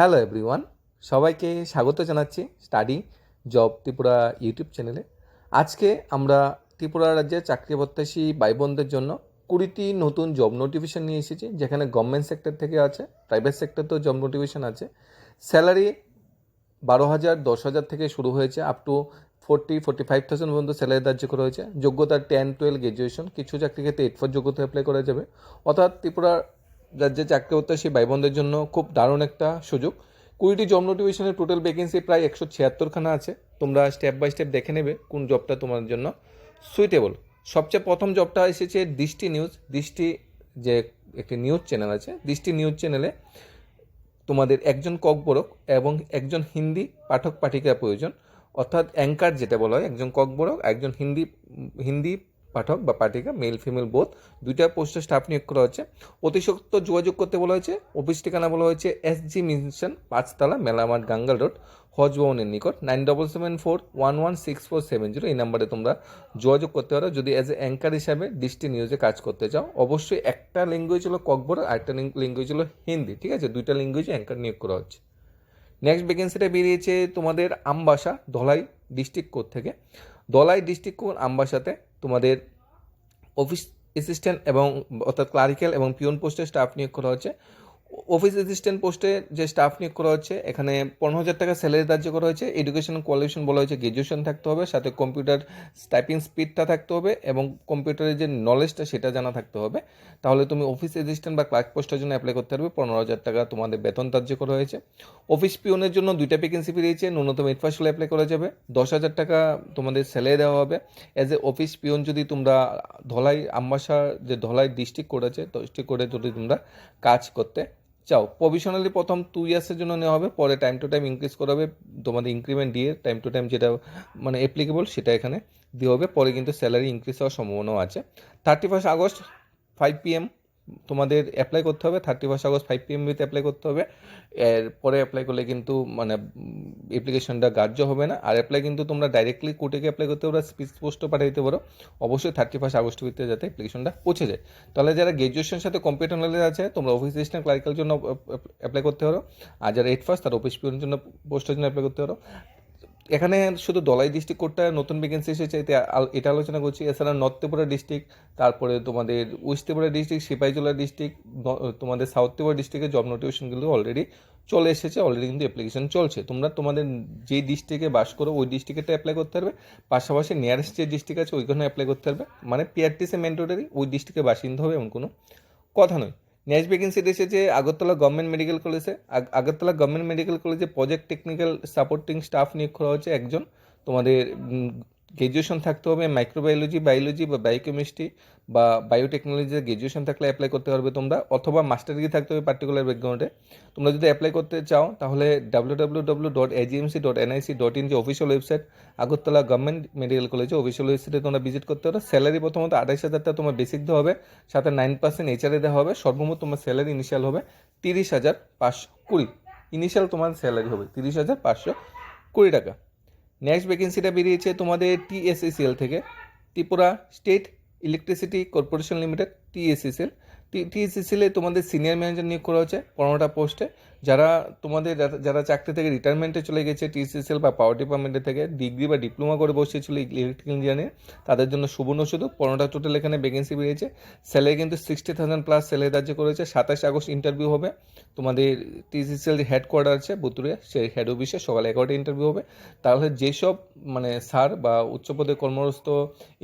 Hello everyone, সবাইকে স্বাগত জানাচ্ছি স্টাডি জব ত্রিপুরা ইউটিউব চ্যানেলে। আজকে আমরা ত্রিপুরা রাজ্যের চাকরি প্রত্যাশী ভাই বোনদের জন্য 20টি নতুন জব নোটিফিকেশন নিয়ে এসেছি, যেখানে গভর্নমেন্ট সেক্টর থেকে আছে, প্রাইভেট সেক্টরতেও জব নোটিফিকেশন আছে। স্যালারি 12,000 10,000 থেকে শুরু হয়েছে, আপ টু 45,000 পর্যন্ত স্যালারি ধার্য করা হয়েছে। যোগ্যতা 10-12 গ্র্যাজুয়েশন, কিছু চাকরি ক্ষেত্রে 8-4 যোগ্যতা অ্যাপ্লাই করা যাবে। অর্থাৎ ত্রিপুরা রাজ্যে চাকরি প্রত্যাশী ভাই বোনদের জন্য খুব দারুণ একটা সুযোগ। 20টি জব নোটিফিকেশনের টোটাল ভ্যাকেন্সি প্রায় 176খানা আছে। তোমরা স্টেপ বাই স্টেপ দেখে নেবে কোন জবটা তোমার জন্য সুইটেবল। সবচেয়ে প্রথম জবটা এসেছে দৃষ্টি নিউজ। দৃষ্টি যে একটি নিউজ চ্যানেল আছে, দৃষ্টি নিউজ চ্যানেলে তোমাদের একজন ককবরক এবং একজন হিন্দি পাঠক পাঠিকা প্রয়োজন। অর্থাৎ অ্যাঙ্কার যেটা বলা হয়, একজন ককবরক, একজন হিন্দি পাঠক বা পাঠিকা, মেল ফিমেল বোথ, দুইটা পোস্টে স্টাফ নিয়োগ করা হচ্ছে। অতি সত্ত্বর যোগাযোগ করতে বলা হয়েছে। অফিস ঠিকানা বলা হয়েছে SG মিশন, 5তলা, মেলামাঠ, গাঙ্গাল রোড, হজ ভবনের নিকট। 9774116470 এই নাম্বারে তোমরা যোগাযোগ করতে পারো যদি অ্যাজ এ অ্যাঙ্কার হিসাবে দৃষ্টি নিউজে কাজ করতে চাও। অবশ্যই একটা ল্যাঙ্গুয়েজ হলো ককবরক, আরেকটা ল্যাঙ্গুয়েজ হলো হিন্দি, ঠিক আছে? দুইটা ল্যাঙ্গুয়েজে অ্যাঙ্কার নিয়োগ করা হচ্ছে। নেক্সট ভ্যাকেন্সিটা বেরিয়েছে তোমাদের আমবাসা, ধলাই ডিস্ট্রিক্ট কোড থেকে। ধলাই ডিস্ট্রিক্ট কোড আমবাসাতে তোমাদের অফিস অ্যাসিস্ট্যান্ট এবং অর্থাৎ ক্লারিক্যাল এবং পিওন পোস্টে স্টাফ নিয়োগ করা হচ্ছে। অফিস অ্যাসিস্ট্যান্ট পোস্টে যে স্টাফ নিয়োগ করা হচ্ছে, এখানে 15,000 টাকা স্যালারি ধার্য করা হয়েছে। এডুকেশন কোয়ালিফিকেশন বলা হয়েছে গ্র্যাজুয়েশন থাকতে হবে, সাথে কম্পিউটার টাইপিং স্পিডটা থাকতে হবে এবং কম্পিউটারের যে নলেজটা সেটা জানা থাকতে হবে। তাহলে তুমি অফিস অ্যাসিস্ট্যান্ট বা ক্লার্ক পোস্টের জন্য অ্যাপ্লাই করতে পারবে। 15,000 টাকা তোমাদের বেতন ধার্য করা হয়েছে। অফিস পিওনের জন্য 2টা ভ্যাকেন্সি বেরিয়েছে, ন্যূনতম 8 পাস হলে অ্যাপ্লাই করা যাবে। 10,000 টাকা তোমাদের স্যালারি দেওয়া হবে অ্যাজ এ অফিস পিওন। যদি তোমরা ধলাই আমবাসা যে ধলাই ডিস্ট্রিক্ট কোড আছে, ডিস্ট্রিক্ট কোডে যদি তোমরা কাজ করতে চাও। প্রভিশনালি প্রথম 2 ইয়ার্সের জন্য নেওয়া হবে, পরে টাইম টু টাইম ইনক্রিজ করা হবে। তোমাদের ইনক্রিমেন্ট দিয়ে টাইম টু টাইম যেটা মানে অ্যাপ্লিকেবল সেটা এখানে দিয়ে হবে। পরে কিন্তু স্যালারি ইনক্রিজ হওয়ার সম্ভাবনাও আছে। 31 আগস্ট 5 PM তোমাদের অ্যাপ্লাই করতে হবে। 31 আগস্ট 5 PM ভিতরে অ্যাপ্লাই করতে হবে। এরপরে অ্যাপ্লাই করলে কিন্তু মানে অ্যাপ্লিকেশনটা গ্রাহ্য হবে না। আর অ্যাপ্লাই কিন্তু তোমরা ডাইরেক্টলি কোর্টে অ্যাপ্লাই করতে পারো, স্পিড পোস্টও পাঠিয়ে দিতে পারো। অবশ্যই 31 আগস্টের ভিতরে যাতে অ্যাপ্লিকেশনটা পৌঁছে যায়। তাহলে যারা গ্র্যাজুয়েশনের সাথে কম্পিউটার নলেজ আছে, তোমরা অফিস অ্যাসিস্ট্যান্ট ক্লারিক্যাল জন্য অ্যাপ্লাই করতে পারো। আর যারা 8 পাস তারা অফিস পিওনের জন্য পোস্টের জন্য অ্যাপ্লাই করতে পারো। এখানে শুধু ধলাই ডিস্ট্রিক্ট কোডটা নতুন ভ্যাকেন্সি এসেছে, এটা আলোচনা করছি। এছাড়া নর্থ ত্রিপুরা ডিস্ট্রিক্ট, তারপরে তোমাদের west Tripura district, Sipahijala district, তোমাদের সাউথ ত্রিপুরা ডিস্ট্রিক্টের জব নোটিফিকেশনগুলো অলরেডি চলে এসেছে। অলরেডি কিন্তু অ্যাপ্লিকেশন চলছে। তোমরা তোমাদের যেই ডিস্ট্রিক্টে বাস করো ওই ডিস্ট্রিক্টে অ্যাপ্লাই করতে পারবে। পাশাপাশি নিয়ারেস্ট যে ডিস্ট্রিক্ট আছে ওইখানে অ্যাপ্লাই করতে পারবে। মানে পিআরটিসি ম্যান্ডেটরি, ওই ডিস্ট্রিক্টে বাসিন্দা হবে এমন কোনো কথা নয়। নেক্সট ভ্যাকেন্সি এসেছে আগরতলা গভর্নমেন্ট মেডিকেল কলেজে। আগরতলা গভর্নমেন্ট মেডিকেল কলেজে প্রজেক্ট টেকনিক্যাল সাপোর্টিং স্টাফ নিয়োগ করা হচ্ছে একজন। তোমাদের গ্র্যাজুয়েশন থাকতে হবে, মাইক্রোবায়োলজি, বায়োলজি বা বায়োকেমিস্ট্রি বা বায়োটেকনোলজিতে গ্র্যাজুয়েশন থাকলে অ্যাপ্লাই করতে পারবে তোমরা, অথবা মাস্টার ডিগ্রি থাকতে হবে পার্টিকুলার ব্যাকগ্রাউন্ডে। তোমরা যদি অ্যাপ্লাই করতে চাও তাহলে www.agmc.nic.in যে official website Agartala government medical কলেজে, অফিসিয়াল ওয়েবসাইটে তোমরা ভিজিট করতে পারো। স্যালারি প্রথমত 28,000 টাকা তোমার বেসিক দেওয়া হবে, সাথে 9% HRA দেওয়া হবে। সর্বমোট তোমার স্যালারি ইনিশিয়াল হবে 30,520। ইনিশিয়াল তোমার স্যালারি হবে 30,520 টাকা। নেক্সট ভ্যাকেন্সিটা বেরিয়েছে তোমাদের TSCCL থেকে, Tripura state electricity corporation limited, TSCCL। TSCCL তোমাদের সিনিয়র ম্যানেজার নিয়োগ করা হচ্ছে 15টা পোস্টে। যারা চাকরি থেকে রিটায়ারমেন্টে চলে গেছে TSCCL বা পাওয়ার ডিপার্টমেন্টের থেকে, ডিগ্রি বা ডিপ্লোমা করে বসেছিল ইলেকট্রিক্যাল ইঞ্জিনিয়ারিং, তাদের জন্য সুবর্ণ সুযোগ। 15টা টোটাল এখানে ভ্যাকেন্সি বেরিয়েছে। স্যালারি কিন্তু 60,000 প্লাস স্যালারি ধার্য করেছে। 27 আগস্ট ইন্টারভিউ হবে। তোমাদের TSCCL হেডকোয়ার্টার আছে বুতুরে, সেই হেড অফিসে সকাল 11টায় ইন্টারভিউ হবে। তাহলে যেসব মানে স্যার বা উচ্চপদে কর্মরত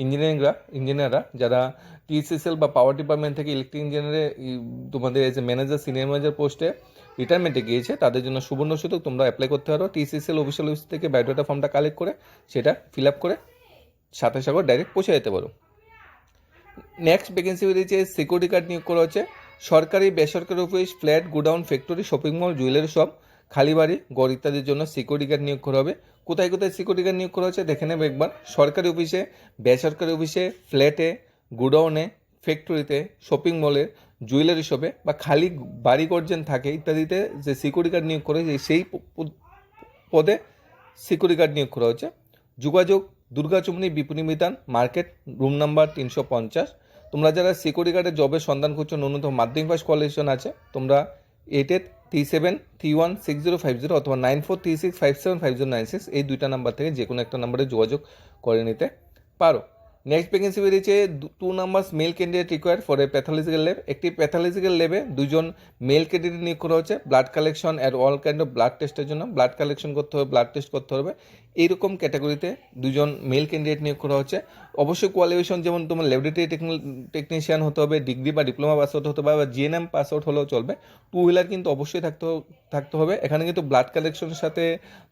ইঞ্জিনিয়াররা যারা TSCCL বা পাওয়ার ডিপার্টমেন্ট থেকে ইলেকট্রিক ইঞ্জিনিয়ারে তোমাদের as a manager, senior manager পোস্টে রিটায়ারমেন্টে গিয়েছে, তাদের জন্য সুবর্ণ সুযোগ। তোমরা অ্যাপ্লাই করতে পারো। TSCCL অফিসিয়াল ওয়েবসাইট থেকে বায়োডাটা ফর্মটা কালেক্ট করে সেটা ফিল আপ করে 27 আগস্ট ডাইরেক্ট পৌঁছে যেতে পারো। নেক্সট ভ্যাকেন্সি বেরিয়েছে সিকিউরিটি গার্ড নিয়োগ করা হচ্ছে। সরকারি বেসরকারি office, flat, godown, factory, shopping mall, jewellery shop, খালি বাড়ি, ঘর ইত্যাদির জন্য সিকিউরিটি গার্ড নিয়োগ করা হবে। কোথায় কোথায় সিকিউরিটি গার্ড নিয়োগ করা হচ্ছে দেখে নেবে একবার। সরকারি অফিসে, বেসরকারি অফিসে, ফ্ল্যাটে, গোডাউনে, ফ্যাক্টরিতে, শপিং মলে, জুয়েলারি শপে বা খালি বাড়ি গর্জেন থাকে ইত্যাদিতে যে সিকিউরিটি গার্ড নিয়োগ করা হয়েছে সেই পদে সিকিউরিটি গার্ড নিয়োগ করা হচ্ছে। যোগাযোগ দুর্গাচুমনি বিপণী বিতান মার্কেট, রুম নাম্বার 350। তোমরা যারা সিকিউরিটি গার্ডের জবের সন্ধান করছো, ন্যূনতম মাধ্যমিক পাস কোয়ালিফিকেশন আছে, তোমরা 8-এর 37316050 অথবা 9436575096 এই দুইটা নাম্বার থেকে যে কোনো একটা নাম্বারে যোগাযোগ করে নিতে পারো। নেক্সট ভ্যাকেন্সি বেরিয়েছে 2 numbers male candidate required for a pathological lab. একটি প্যাথোলজিক্যাল ল্যাবে দুজন মেল ক্যান্ডিডেট নিয়োগ করা হচ্ছে blood collection and all kind of blood টেস্টের জন্য। ব্লাড কালেকশন করতে হবে, ব্লাড টেস্ট করতে হবে, এইরকম ক্যাটাগরিতে দুজন মেল ক্যান্ডিডেট নিয়োগ করা হচ্ছে। অবশ্যই কোয়ালিফিকেশন যেমন তোমার ল্যাবরেটরি টেকনিশিয়ান হতে হবে, ডিগ্রি বা ডিপ্লোমা পাস আউট হতে হবে, বা জিএনএম পাস আউট হলেও চলবে। 2 হুইলার কিন্তু অবশ্যই থাকতে হবে। এখানে কিন্তু ব্লাড কালেকশনের সাথে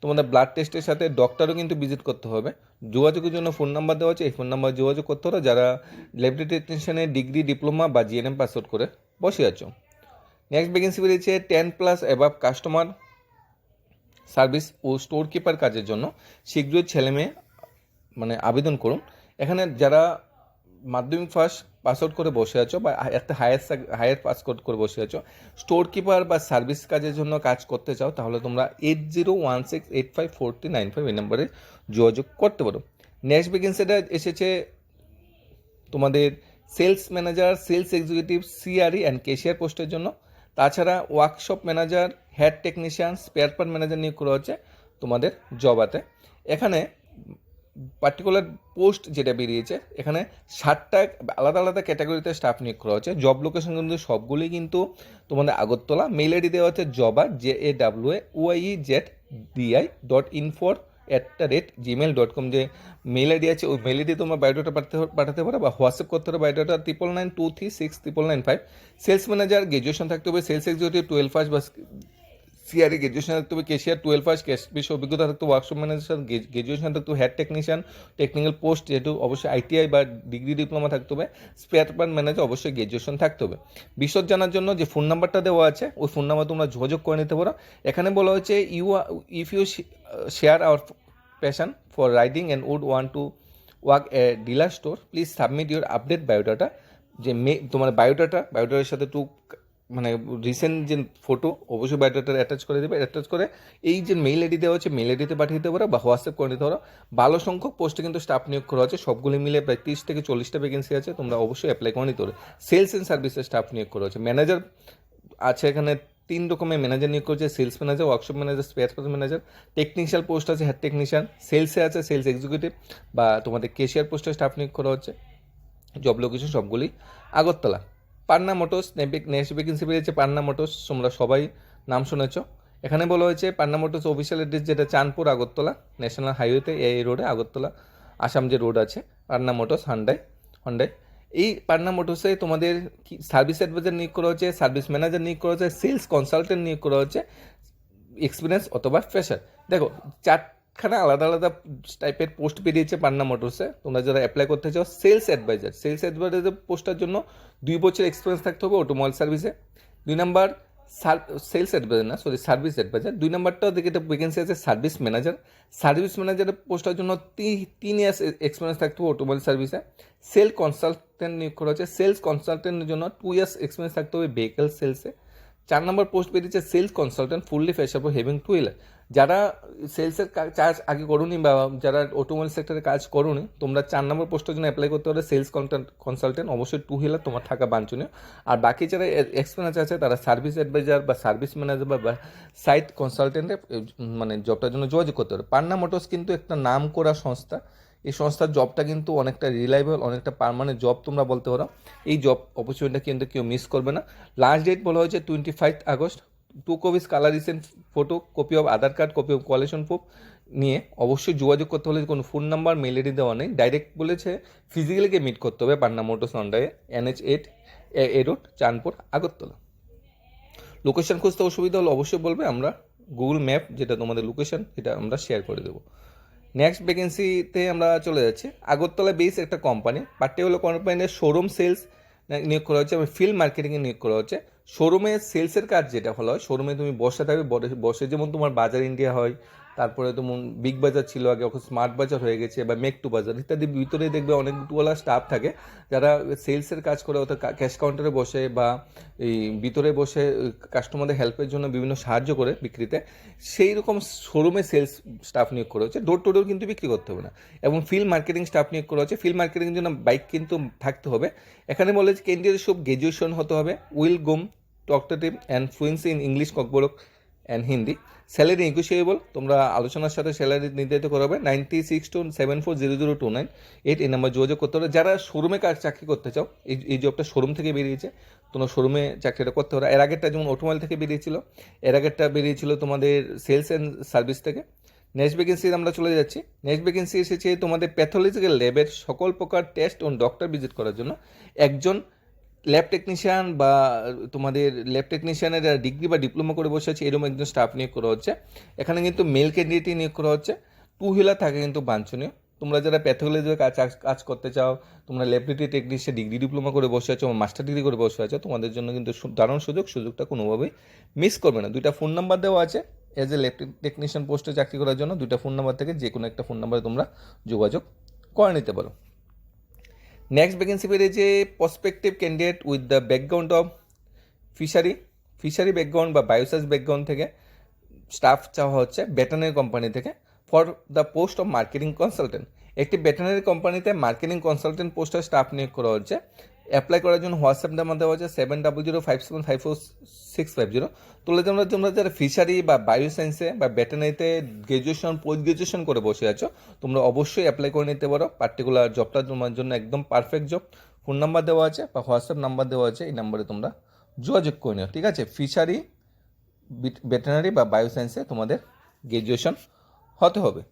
তোমাদের ব্লাড টেস্টের সাথে ডক্টরও কিন্তু ভিজিট করতে হবে। যোগাযোগের জন্য ফোন নাম্বার দেওয়া আছে, এই ফোন নাম্বার যোগাযোগ করতে হবে যারা ল্যাবরেটরি টেকনিশিয়ানে ডিগ্রি, ডিপ্লোমা বা জিএনএম পাস আউট করে বসে আছো। নেক্সট ভ্যাকেন্সি বেরিয়েছে 10+ অ্যাবাভ কাস্টমার সার্ভিস ও স্টোর কিপার কাজের জন্য। শীঘ্রই ছেলে মেয়ে আবেদন করুন। এখানে যারা মাধ্যমিক পাস আউট করে বসে আছো বা একটা হায়ার পাস আউট করে বসে আছো, স্টোর কিপার বা সার্ভিস কাজের জন্য কাজ করতে চাও, তাহলে তোমরা 8016854395 এই নম্বরে যোগাযোগ করতে পারো। নেক্সট ভ্যাকেন্সিটা এসেছে তোমাদের sales manager, sales executive, CRE and cashier পোস্টের জন্য। তাছাড়া workshop manager, head technician, spare part manager নিয়োগ করা হচ্ছে তোমাদের জবাতে। এখানে পার্টিকুলার পোস্ট যেটা বেরিয়েছে, এখানে 60টা আলাদা আলাদা ক্যাটাগরিতে স্টাফ নিয়োগ করা হচ্ছে। জব লোকেশন কিন্তু সবগুলি কিন্তু তোমাদের আগরতলা। মেল আইডি দেওয়া হচ্ছে joba@oie.info@gmail.com যে মেল আইডি আছে, ওই মেল আইডি তোমার বায়োডাটা পাঠাতে পারো বা হোয়াটসঅ্যাপ করতে পারো বায়োডাটা 9992369995। সেলস ম্যানেজার গ্র্যাজুয়েশন থাকতে হবে, সেলস এক্সিকিউটিভ 12 পাস বা সিআরই গ্র্যাজুয়েশন থাকতে হবে, কেশিয়ার 12 পাস, ক্যাশ বেশি অভিজ্ঞতা থাকতে হবে, ওয়ার্কশপ ম্যানেজার গ্র্যাজুয়েশন থাকতে হবে, হেড টেকনিশিয়ান টেকনিক্যাল পোস্ট যেহেতু অবশ্যই আইটিআই বা ডিগ্রি ডিপ্লোমা থাকতে হবে, স্পেয়ার পার্ট ম্যানেজার অবশ্যই গ্র্যাজুয়েশন থাকতে হবে। বিশদ জানার জন্য যে ফোন নাম্বারটা দেওয়া আছে ওই ফোন নাম্বার তোমরা যোগাযোগ করে নিতে পারো। এখানে বলা হচ্ছে if you share our passion for riding and would want to work a dealer store, please submit your update biodata. যে তোমার বায়োডাটার সাথে রিসেন্ট যে ফটো অবশ্যই বায়োডাটার অ্যাটাচ করে দেবে। অ্যাটাচ করে এই যে মেইল আইডি দেওয়া হচ্ছে মেইল আইডিতে পাঠিয়ে দিতে পারো বা হোয়াটসঅ্যাপ করে নিতে পারো। ভালো সংখ্যক পোস্টে কিন্তু স্টাফ নিয়োগ করা হচ্ছে, সবগুলি মিলে প্রায় 30 থেকে 40টা ভ্যাকেন্সি আছে, তোমরা অবশ্যই অ্যাপ্লাই করে নিতে পারো। সেলস অ্যান্ড সার্ভিসের স্টাফ নিয়োগ করা হচ্ছে। ম্যানেজার আছে, এখানে 3 রকমের ম্যানেজার নিয়োগ করছে, sales manager, workshop manager, spare parts manager. Technical post আছে হেড টেকনিশিয়ান, সেলসে আছে সেলস এক্সিকিউটিভ বা তোমাদের কেশিয়ার পোস্টে স্টাফ নিয়োগ করা হচ্ছে। জব লোকেশন সবগুলি আগরতলা। পান্না মোটরস নেক্সট ভ্যাকেন্সি বেরিয়েছে পান্না মোটরস, তোমরা সবাই নাম শুনেছ। এখানে বলা হয়েছে পান্না মোটরস অফিসিয়াল অ্যাড্রেস যেটা চাঁদপুর আগরতলা ন্যাশনাল হাইওয়েতে, এই রোডে আগরতলা আসাম যে রোড আছে, পান্না মোটরস হন্ডাই। এই পান্না মোটরসে তোমাদের সার্ভিস অ্যাডভাইজার নিয়োগ করা হচ্ছে, সার্ভিস ম্যানেজার নিয়োগ করা হচ্ছে, সেলস কনসালটেন্ট নিয়োগ করা হচ্ছে, এক্সপিরিয়েন্স অথবা ফ্রেশার। দেখো 4খানা আলাদা আলাদা টাইপের পোস্ট বেরিয়েছে পান্না মোটরসে। তোমরা যারা অ্যাপ্লাই করতে চাও, সেলস অ্যাডভাইজার পোস্টটার জন্য 2 বছর এক্সপিরিয়েন্স থাকতে হবে অটোমোবাইল সার্ভিসে। 2 নাম্বার সেলস অ্যাডভাইজার না, সরি সার্ভিস অ্যাডভাইজার। 2 নাম্বারটাও দেখে একটা ভ্যাকেন্সি আছে সার্ভিস ম্যানেজারের পোস্টটার জন্য 3 ইয়ার্স এক্সপিরিয়েন্স থাকতে হবে অটোমোবাইল সার্ভিসে। সেল কনসালটেন্ট নিয়োগ করা হচ্ছে, সেলস কনসালটেন্টের জন্য 2 ইয়ার্স এক্সপিরিয়েন্স থাকতে হবে ভেহিকেল সেলসে। 4 নম্বর পোস্ট বেরিয়েছে sales consultant fully fresher for having 2 wheeler. যারা সেলসের কাজ আগে করোনি বা যারা অটোমোবাইল সেক্টরে কাজ করোনি, তোমরা 4 নম্বর পোস্টের জন্য অ্যাপ্লাই করতে পারো। সেলস কনসালটেন্ট অবশ্যই 2 হুইলার তোমার থাকা বাঞ্ছনীয়। আর বাকি যারা এক্সপিরিয়েন্স আছে তারা সার্ভিস অ্যাডভাইজার বা সার্ভিস ম্যানেজার বা সাইট কনসালটেন্টে জবটার জন্য যোগাযোগ করতে পারো। পান্না মোটরস কিন্তু একটা নাম করা সংস্থা, এই সংস্থার জবটা কিন্তু অনেকটা রিলায়েবল, অনেকটা পার্মানেন্ট জব তোমরা বলতে পারো। এই জব অপরচুনিটিটা কিন্তু কেউ মিস করবে না। লাস্ট ডেট বলা হয়েছে 25 August. 2 copies colour recent photo, copy of Aadhaar card, copy of qualification proof নিয়ে অবশ্যই যোগাযোগ করতে হলে কোনো ফোন নাম্বার মেল আইডি দেওয়া নেই, ডাইরেক্ট বলেছে ফিজিক্যালিকে মিট করতে হবে পান্না মোটরস হন্ডায়, NH8 এ রোড, চাঁদপুর আগরতলা। লোকেশন খুঁজতে অসুবিধা হলে অবশ্যই বলবে, আমরা গুগল ম্যাপ যেটা তোমাদের লোকেশন এটা আমরা শেয়ার করে দেবো। নেক্সট ভ্যাকেন্সিতে আমরা চলে যাচ্ছি। আগরতলা বেস একটা কোম্পানি, পার্টিকুলার কোম্পানির শোরুম সেলস নিয়োগ করা হচ্ছে এবং ফিল্ড মার্কেটিংয়ে নিয়োগ করা হচ্ছে। শোরুমে সেলসের কাজ যেটা হলো, শোরুমে তুমি বসে থাকবে, বসে যেমন তোমার বাজার ইন্ডিয়া হয়, তারপরে তোমার বিগ বাজার ছিল আগে, এখন স্মার্ট বাজার হয়ে গেছে, বা মেক টু বাজার ইত্যাদি, ভিতরে দেখবে অনেকগুলো স্টাফ থাকে যারা সেলসের কাজ করে, অর্থাৎ ক্যাশ কাউন্টারে বসে বা এই ভিতরে বসে কাস্টমারদের হেল্পের জন্য বিভিন্ন সাহায্য করে বিক্রিতে। সেই রকম শোরুমে সেলস স্টাফ নিয়োগ করা হচ্ছে, ডোর টু ডোর কিন্তু বিক্রি করতে হবে না। এবং ফিল্ড মার্কেটিং স্টাফ নিয়োগ করা হচ্ছে, ফিল্ড মার্কেটিংয়ের জন্য বাইক কিন্তু থাকতে হবে। এখানে বলে ক্যান্ডিডেট সব গ্র্যাজুয়েশন হতে হবে, উইল গুম talkative and fluency in English Kokborok and Hindi. Salary negotiable, তোমরা আলোচনার সাথে স্যালারি নির্ধারিত করা হবে। 9627400298 এই নাম্বার যোগাযোগ করতে হবে। যারা শোরুমে চাকরি করতে চাও, এই জবটা শোরুম থেকে বেরিয়েছে, তোমরা শোরুমে চাকরিটা করতে হবে। এর আগেরটা যেমন অটোমোবাইল থেকে বেরিয়েছিল, এর আগেরটা বেরিয়েছিল তোমাদের সেলস অ্যান্ড সার্ভিস থেকে। নেক্সট ভ্যাকেন্সি আমরা চলে যাচ্ছি। নেক্সট ভ্যাকেন্সি এসেছে তোমাদের প্যাথোলজিক্যাল ল্যাবের সকল প্রকার টেস্ট ও ডক্টর ভিজিট করার জন্য একজন ল্যাব টেকনিশিয়ান বা তোমাদের ল্যাব টেকনিশিয়ানের ডিগ্রি বা ডিপ্লোমা করে বসে আছে এরকম একজন স্টাফ নিয়োগ করা হচ্ছে। এখানে কিন্তু মেল ক্যান্ডিডেটই নিয়োগ করা হচ্ছে। 2 হুইলার থাকে কিন্তু বাঞ্ছনীয়। তোমরা যারা প্যাথোলজির কাজ করতে চাও, তোমরা ল্যাবরেটরি টেকনিশিয়ান ডিগ্রি ডিপ্লোমা করে বসে আছো, মাস্টার ডিগ্রি করে বসে আছো, তোমাদের জন্য কিন্তু দারুণ সুযোগটা কোনোভাবেই মিস করবে না। 2টা ফোন নাম্বার দেওয়া আছে এজ এ ল্যাব টেকনিশিয়ান পোস্টে চাকরি করার জন্য। 2টা ফোন নাম্বার থেকে যে কোনো একটা ফোন নাম্বারে তোমরা যোগাযোগ করে নিতে পারো। নেক্সট ভ্যাকেন্সি বেরিয়েছে prospective candidate with the background of fishery background বা বায়োসাস ব্যাকগ্রাউন্ড থেকে স্টাফ চাওয়া হচ্ছে ভেটেরিনারি কোম্পানি থেকে for the post of marketing consultant. একটি ভেটেরিনারি কোম্পানিতে মার্কেটিং কনসালটেন্ট পোস্টে স্টাফ নিয়োগ করা হচ্ছে। অ্যাপ্লাই করার জন্য হোয়াটসঅ্যাপ নাম্বার দেওয়া হচ্ছে 7005754650। তোমরা যারা ফিশারি বা বায়োসায়েন্সে বা ভেটেরিনারিতে গ্র্যাজুয়েশন পোস্ট গ্র্যাজুয়েশন করে বসে আছো, তোমরা অবশ্যই অ্যাপ্লাই করে নিতে পারো। পার্টিকুলার জবটা তোমার জন্য একদম পারফেক্ট জব। ফোন নাম্বার দেওয়া আছে বা হোয়াটসঅ্যাপ নাম্বার দেওয়া আছে, এই নাম্বারে তোমরা যোগাযোগ করে নিও। ঠিক আছে, ফিশারি, ভেটেরিনারি বা বায়োসায়েন্সে তোমাদের গ্র্যাজুয়েশন হতে হবে।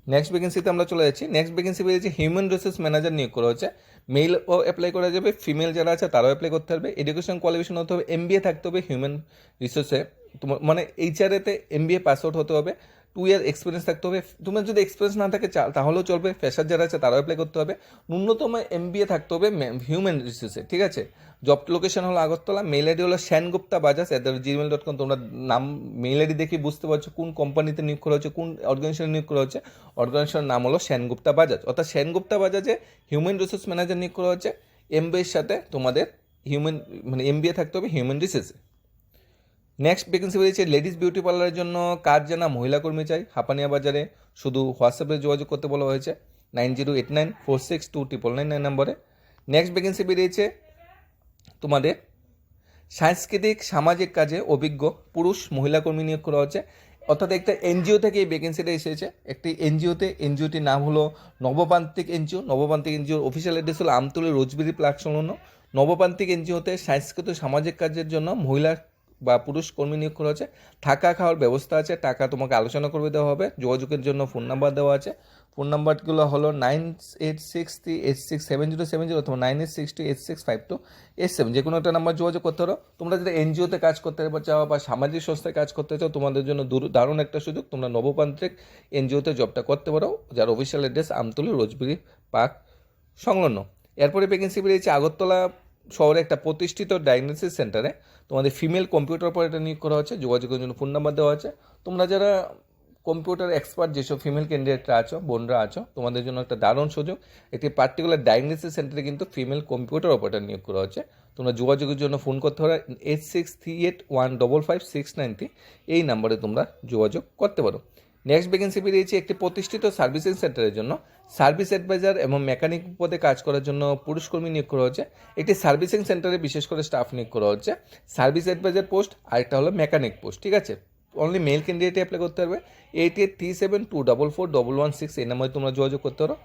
নেক্সট ভ্যাকেন্সিতে আমরা চলে যাচ্ছি। নেক্সট ভ্যাকেন্সি বেরিয়েছে হিউম্যান রিসোর্স ম্যানেজার নিয়োগ করা হচ্ছে। মেলও অ্যাপ্লাই করা যাবে, ফিমেল যারা আছে তারাও অ্যাপ্লাই করতে পারবে। এডুকেশন কোয়ালিফিকেশন হতে হবে, MBA থাকতে হবে হিউম্যান রিসোর্সে, তোমার মানে HRAতে MBA পাস আউট হতে হবে, 2 ইয়ার এক্সপিরিয়েন্স থাকতে হবে। তোমার যদি এক্সপিরিয়েন্স না থাকে তাহলেও চলবে, ফ্রেশার যারা আছে তারাও অ্যাপ্লাই করতে হবে। ন্যূনতম MBA থাকতে হবে হিউম্যান রিসোর্সে। ঠিক আছে, জব লোকেশন হলো আগরতলা, মেল আইডি হলো shanguप्ta@gmail.com। তোমরা নাম মেল আইডি দেখে বুঝতে পারছো কোন কোম্পানিতে নিয়োগ করা হচ্ছে, কোন অর্গানাইজেশনে নিয়োগ করা হচ্ছে। অর্গানাইজেশনের নাম হলো সেনগুপ্তা বাজাজ, অর্থাৎ সেনগুপ্তা বাজাজে হিউম্যান রিসোর্স ম্যানেজার নিয়োগ করা হচ্ছে। MBAর সাথে তোমাদের MBA থাকতে হবে হিউম্যান রিসোর্সে। নেক্সট ভ্যাকেন্সি বেরিয়েছে লেডিস বিউটি পার্লারের জন্য কাজ জানা মহিলা কর্মী চাই হাপানিয়া বাজারে। শুধু হোয়াটসঅ্যাপে যোগাযোগ করতে বলা হয়েছে 9089462999 নম্বরে। নেক্সট ভ্যাকেন্সি বেরিয়েছে তোমাদের সাংস্কৃতিক সামাজিক কাজে অভিজ্ঞ পুরুষ মহিলা কর্মী নিয়োগ করা হচ্ছে। অর্থাৎ একটা NGO থেকে এই ভ্যাকেন্সিটা এসেছে। একটি এনজিওটির নাম হলো নবপ্রান্তিক NGO। নবপ্রান্তিক NGOর অফিসিয়াল অ্যাড্রেস হলো আমতলী রোজবেরি প্লাক সংলগ্ন। নবপ্রান্তিক NGOতে সাংস্কৃতিক সামাজিক কাজের জন্য মহিলা বা পুরুষ কর্মী নিয়োগ করা হচ্ছে। থাকা খাওয়ার ব্যবস্থা আছে, টাকা তোমাকে আলোচনা করে দেওয়া হবে। যোগাযোগের জন্য ফোন নাম্বার দেওয়া আছে। ফোন নাম্বারগুলো হলো 9863867070 অথবা 9862865287। যে কোনো একটা নাম্বার যোগাযোগ করতে পারো। তোমরা যদি NGOতে কাজ করতে চাও বা সামাজিক সংস্থায় কাজ করতে চাও, তোমাদের জন্য দারুণ একটা সুযোগ। তোমরা নবপ্রান্তিক NGOতে জবটা করতে পারো, যার অফিসিয়াল অ্যাড্রেস আমতলী রোজবেরি পার্ক সংলগ্ন। এরপরে ভ্যাকেন্সি বেরিয়েছে আগরতলা শহরে একটা প্রতিষ্ঠিত ডায়াগনোসিস সেন্টারে তোমাদের ফিমেল কম্পিউটার অপারেটর নিয়োগ করা হচ্ছে। যোগাযোগের জন্য ফোন নাম্বার দেওয়া আছে। তোমরা যারা কম্পিউটার এক্সপার্ট যেসব ফিমেল ক্যান্ডিডেটরা আছো, বোনরা আছো, তোমাদের জন্য একটা দারুণ সুযোগ। একটি পার্টিকুলার ডায়াগনোসিস সেন্টারে কিন্তু ফিমেল কম্পিউটার অপারেটর নিয়োগ করা হচ্ছে। তোমরা যোগাযোগের জন্য ফোন করতে পারো 8638155693, এই নাম্বারে তোমরা যোগাযোগ করতে পারো। নেক্সট ভ্যাকেন্সি বেরিয়েছে একটি প্রতিষ্ঠিত সার্ভিসিং সেন্টারের জন্য সার্ভিস অ্যাডভাইজার এবং মেকানিক পদে কাজ করার জন্য পুরুষ কর্মী নিয়োগ করা হচ্ছে। একটি সার্ভিসিং সেন্টারে বিশেষ করে স্টাফ নিয়োগ করা হচ্ছে। সার্ভিস অ্যাডভাইজার পোস্ট, আরেকটা হলো মেকানিক পোস্ট। ঠিক আছে, অনলি মেল ক্যান্ডিডেটে অ্যাপ্লাই করতে পারবে। 8837244116 এই নাম্বারে তোমরা যোগাযোগ করতে পারো।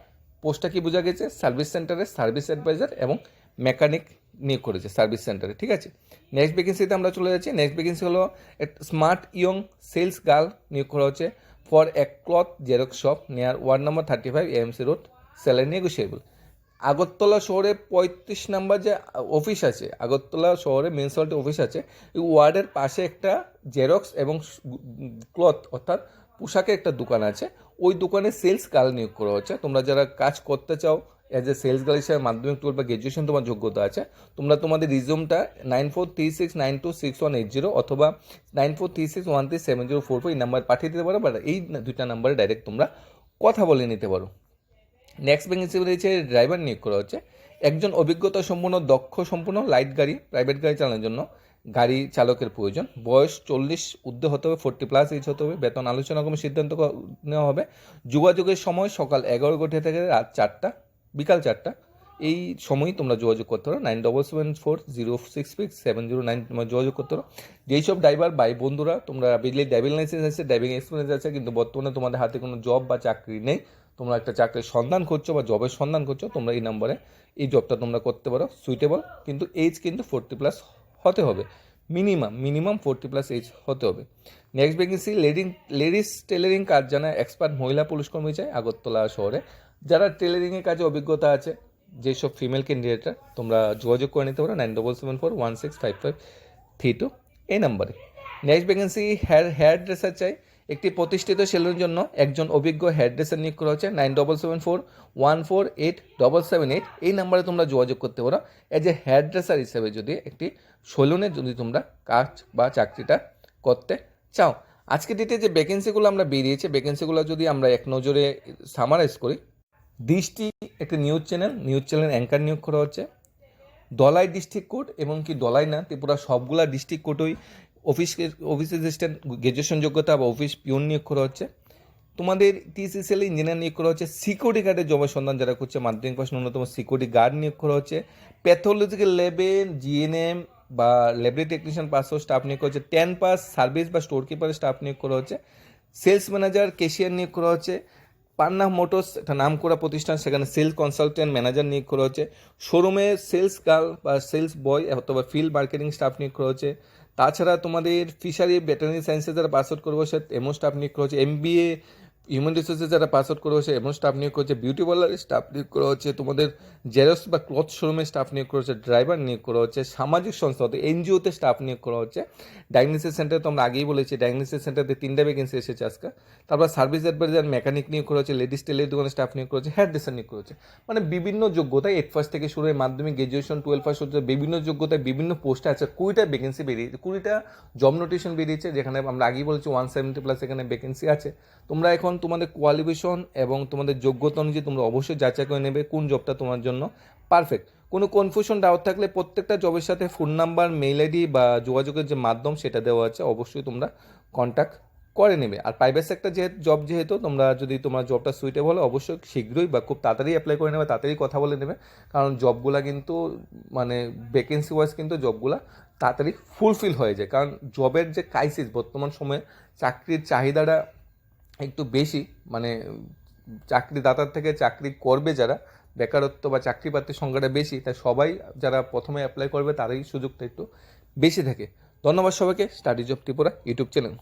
পোস্টটা কি বোঝা গেছে? সার্ভিস সেন্টারে সার্ভিস অ্যাডভাইজার এবং মেকানিক নিয়োগ করেছে সার্ভিস সেন্টারে। ঠিক আছে, নেক্সট ভ্যাকেন্সিতে আমরা চলে যাচ্ছি। নেক্সট ভ্যাকেন্সি হলো স্মার্ট ইয়ং সেলস গার্ল নিয়োগ করা হচ্ছে for a cloth xerox shop near ward number 35 AMC road, salary negotiable. Agartala শহরে 35 নাম্বার যে অফিস আছে, আগরতলা শহরে মিউনিসিপ্যালিটি অফিস আছে, এই ওয়ার্ডের পাশে একটা জেরক্স এবং ক্লথ অর্থাৎ পোশাকের একটা দোকান আছে। ওই দোকানে সেলস গার্ল নিয়োগ করা হচ্ছে। তোমরা যারা কাজ করতে চাও অ্যাজ এ সেলস গার্ল হিসেবে মাধ্যমিক টুয়েলভ বা গ্র্যাজুয়েশন তোমার যোগ্যতা আছে, তোমরা তোমাদের রিজিউমটা 9436926180 অথবা 9436137044 এই নাম্বার পাঠিয়ে দিতে পারো, বা এই 2টা নাম্বারে ডাইরেক্ট তোমরা কথা বলে নিতে পারো। নেক্সট ভ্যাকেন্সি রয়েছে ড্রাইভার নিয়োগ করা হচ্ছে। একজন অভিজ্ঞতা সম্পন্ন দক্ষ সম্পূর্ণ লাইট গাড়ি প্রাইভেট গাড়ি চালানোর জন্য গাড়ি চালকের প্রয়োজন। বয়স 40 ঊর্ধ্বে হতে হবে, 40+ এজ হতে হবে। বেতন আলোচনা করে সিদ্ধান্ত নেওয়া হবে। যোগাযোগের সময় সকাল 11 ঘটিকা থেকে রাত 4টা, বিকাল 4টা। এই সময়ই তোমরা যোগাযোগ করতে পারো 9774066709 তোমরা যোগাযোগ করতে পারো। যেইসব ড্রাইভার ভাই বন্ধুরা তোমরা বিজলি ড্রাইভিং লাইসেন্স আছে, ড্রাইভিং এক্সপিরিয়েন্স আছে, কিন্তু বর্তমানে তোমাদের হাতে কোনো জব বা চাকরি নেই, তোমরা একটা চাকরির সন্ধান করছো বা জবের সন্ধান করছো, তোমরা এই নাম্বারে এই জবটা তোমরা করতে পারো সুইটেবল। কিন্তু এজ কিন্তু 40+ হতে হবে, মিনিমাম 40+ এজ হতে হবে। নেক্সট ভ্যাকেন্সি লেডিস টেলারিং কাজ জানা এক্সপার্ট মহিলা পুলিশ কর্মী চাই আগরতলা শহরে। যারা টেলারিংয়ের কাজে অভিজ্ঞতা আছে, যেসব ফিমেল ক্যান্ডিডেটরা, তোমরা যোগাযোগ করে নিতে পারো 9774165532 এই নাম্বারে। নেক্সট ভ্যাকেন্সি হেয়ার ড্রেসার চাই। একটি প্রতিষ্ঠিত সেলুনের জন্য একজন অভিজ্ঞ হেয়ার ড্রেসার নিয়োগ করা হচ্ছে। 9774148778 এই নাম্বারে তোমরা যোগাযোগ করতে পারো এজ এ হেয়ার ড্রেসার হিসেবে, যদি একটি সেলুনে যদি তোমরা কাজ বা চাকরিটা করতে চাও। আজকে ডেটে যে ভ্যাকেন্সিগুলো আমরা বেরিয়েছে, ভ্যাকেন্সিগুলো যদি আমরা এক নজরে সামারাইজ করি, দৃষ্টি একটি নিউজ চ্যানেল অ্যাঙ্কার নিয়োগ করা হচ্ছে। দলাই ডিস্ট্রিক্ট কোর্ট এবং কি দলাই না, ত্রিপুরা সবগুলা ডিস্ট্রিক্ট কোর্টই অফিস অ্যাসিস্ট্যান্ট গ্র্যাজুয়েশন যোগ্যতা বা অফিস পিওন নিয়োগ করা হচ্ছে। তোমাদের টিসিসিএল ইঞ্জিনিয়ার নিয়োগ করা হচ্ছে। সিকিউরিটি গার্ডের জবের সন্ধান যারা করছে, মাধ্যমিক পাস ন্যূনতম সিকিউরিটি গার্ড নিয়োগ করা হচ্ছে। প্যাথোলজিক্যাল ল্যাবে জিএনএম বা ল্যাবরেটরি টেকনিশিয়ান পাসও স্টাফ নিয়োগ করা হচ্ছে। 10 পাস সার্ভিস বা স্টোর কিপারের স্টাফ নিয়োগ করা হচ্ছে। সেলস ম্যানেজার ক্যাশিয়ার নিয়োগ করা হচ্ছে। পান্না মোটরস একটা নাম করা প্রতিষ্ঠান, সেখানে সেলস কনসালটেন্ট ম্যানেজার নিয়োগ করা হচ্ছে। শোরুমে সেলস গার্ল বা সেলস বয় অথবা ফিল্ড মার্কেটিং স্টাফ নিয়োগ করা হচ্ছে। তাছাড়া তোমাদের ফিশারি ভেটেরিনারি সায়েন্সে যারা পাস আউট করবো সে এমন স্টাফ নিয়োগ করা হচ্ছে। MBA হিউম্যান রিসোর্সে যারা পাস আউট করা হচ্ছে এমন স্টাফ নিয়োগ করছে। বিউটি পার্লারের স্টাফ নিয়োগ করা হচ্ছে। তোমাদের জেরক্স বা ক্লথ শোরুমের স্টাফ নিয়োগ করা হচ্ছে। ড্রাইভার নিয়োগ করা হচ্ছে। সামাজিক সংস্থা এনজিওতে স্টাফ নিয়োগ করা হচ্ছে। ডায়াগনোসিস সেন্টারে তো আমরা আগেই বলেছি, ডায়াগনোসিস সেন্টারে 3টা ভ্যাকেন্সি এসেছে আজকে। তারপর সার্ভিস অ্যাডভাইজার মেকানিক নিয়োগ করা হচ্ছে। লেডিস টেলের দোকানে স্টাফ নিয়োগ করা হচ্ছে। হেয়ার ড্রেসার নিয়োগ করা হচ্ছে। মানে বিভিন্ন যোগ্যতায় 8 পাস থেকে শুরু হয়ে মাধ্যমিক গ্র্যাজুয়েশন 12 পাস হচ্ছে, বিভিন্ন যোগ্যতায় বিভিন্ন পোস্টে আছে। 20টা ভ্যাকেন্সি বেরিয়েছে, 20টা জব নোটিফিকেশন বেরিয়েছে, যেখানে আমরা আগেই বলেছি 170+ এখানে ভ্যাকেন্সি আছে। তোমরা এখন তোমাদের কোয়ালিফিকেশন এবং তোমাদের যোগ্যতা অনুযায়ী তোমরা অবশ্যই যাচাই করে নেবে কোন জবটা তোমার জন্য পারফেক্ট। কোনো কনফিউশন ডাউট থাকলে প্রত্যেকটা জবের সাথে ফোন নাম্বার, মেইল আইডি বা যোগাযোগের যে মাধ্যম সেটা দেওয়া আছে, অবশ্যই তোমরা কন্ট্যাক্ট করে নেবে। আর প্রাইভেট সেক্টর যেহেতু তোমরা যদি তোমার জবটা সুইটেবল হয়, অবশ্যই শীঘ্রই বা খুব তাড়াতাড়ি অ্যাপ্লাই করে নেবে, তাড়াতাড়ি কথা বলে নেবে। কারণ জবগুলা কিন্তু মানে ভ্যাকেন্সি ওয়াইজ কিন্তু জবগুলা তাড়াতাড়ি ফুলফিল হয়ে যায়। কারণ জবের যে ক্রাইসিস বর্তমান সময়ে, চাকরির চাহিদাটা একটু বেশি, মানে চাকরিদাতার থেকে চাকরি করবে যারা, বেকারত্ব বা চাকরি প্রার্থীর সংখ্যাটা বেশি, তাই সবাই যারা প্রথমে অ্যাপ্লাই করবে তারই সুযোগটা একটু বেশি থাকে। ধন্যবাদ সবাইকে। Study job Tripura YouTube channel.